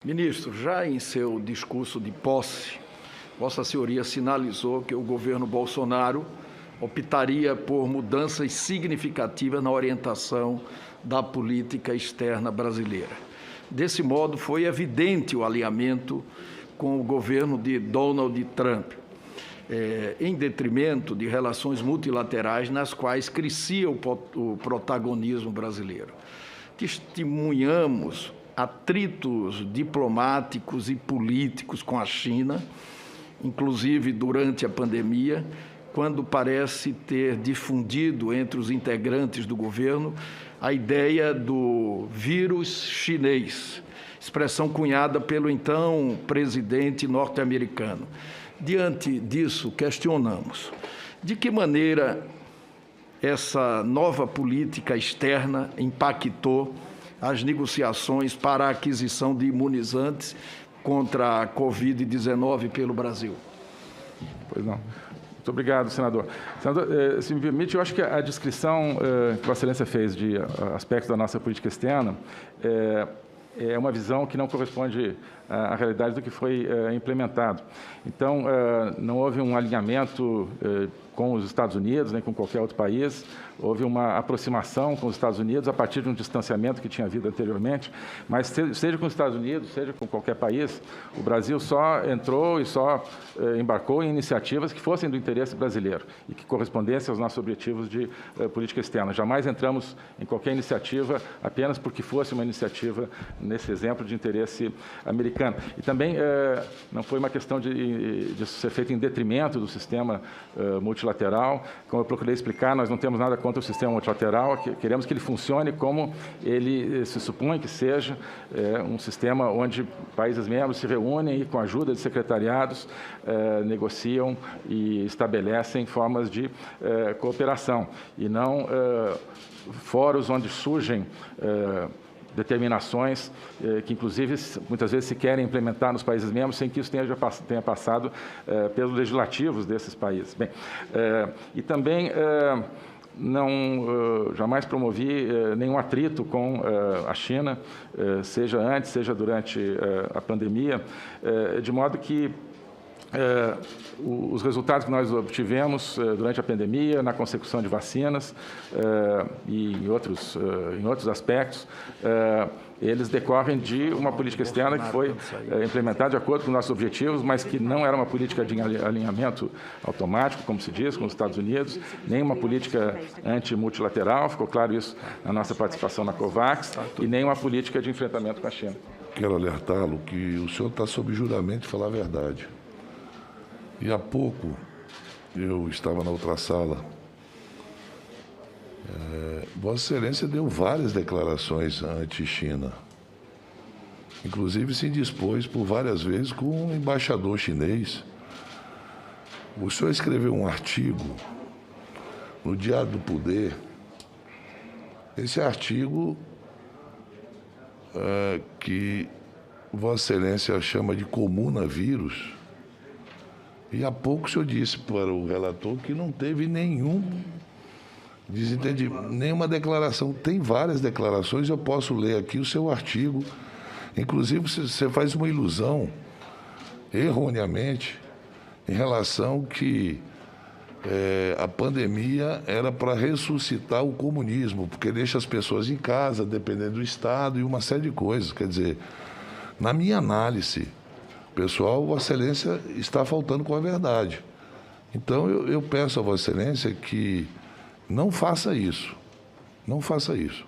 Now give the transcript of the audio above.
Ministro, já em seu discurso de posse, Vossa Senhoria sinalizou que o governo Bolsonaro optaria por mudanças significativas na orientação da política externa brasileira. Desse modo, foi evidente o alinhamento com o governo de Donald Trump, em detrimento de relações multilaterais nas quais crescia o protagonismo brasileiro. Testemunhamos atritos diplomáticos e políticos com a China, inclusive durante a pandemia, quando parece ter difundido entre os integrantes do governo a ideia do vírus chinês, expressão cunhada pelo então presidente norte-americano. Diante disso, questionamos de que maneira essa nova política externa impactou as negociações para a aquisição de imunizantes contra a Covid-19 pelo Brasil. Pois não. Muito obrigado, senador. Senador, se me permite, eu acho que a descrição que Vossa Excelência fez de aspectos da nossa política externa é uma visão que não corresponde à realidade do que foi implementado. Então, não houve um alinhamento com os Estados Unidos, nem com qualquer outro país. Houve uma aproximação com os Estados Unidos a partir de um distanciamento que tinha havido anteriormente, mas seja com os Estados Unidos, seja com qualquer país, o Brasil só entrou e só embarcou em iniciativas que fossem do interesse brasileiro e que correspondessem aos nossos objetivos de política externa. Jamais entramos em qualquer iniciativa apenas porque fosse uma iniciativa, nesse exemplo, de interesse americano. E também não foi uma questão de ser feito em detrimento do sistema multilateral. Como eu procurei explicar, nós não temos nada contra o sistema multilateral, queremos que ele funcione como ele se supõe que seja, um sistema onde países membros se reúnem e, com a ajuda de secretariados, negociam e estabelecem formas de cooperação, e não fóruns onde surgem determinações que, inclusive, muitas vezes se querem implementar nos países membros sem que isso tenha passado pelos legislativos desses países. Bem, e também jamais promovi nenhum atrito com a China, seja antes, seja durante a pandemia, de modo que os resultados que nós obtivemos durante a pandemia, na consecução de vacinas e em outros aspectos, eles decorrem de uma política externa que foi implementada de acordo com nossos objetivos, mas que não era uma política de alinhamento automático, como se diz, com os Estados Unidos, nem uma política anti-multilateral, ficou claro isso na nossa participação na COVAX, e nem uma política de enfrentamento com a China. Quero alertá-lo que o senhor está sob juramento de falar a verdade. E há pouco, eu estava na outra sala, Vossa Excelência deu várias declarações anti-China. Inclusive se indispôs por várias vezes com o embaixador chinês. O senhor escreveu um artigo no Diário do Poder. Esse artigo que Vossa Excelência chama de comunavírus. E há pouco o senhor disse para o relator que não teve nenhuma declaração. Tem várias declarações, eu posso ler aqui o seu artigo. Inclusive, você faz uma ilusão, erroneamente, em relação que a pandemia era para ressuscitar o comunismo, porque deixa as pessoas em casa, dependendo do Estado e uma série de coisas. Quer dizer, na minha análise, pessoal, Vossa Excelência está faltando com a verdade. Então, eu peço a Vossa Excelência que não faça isso. Não faça isso.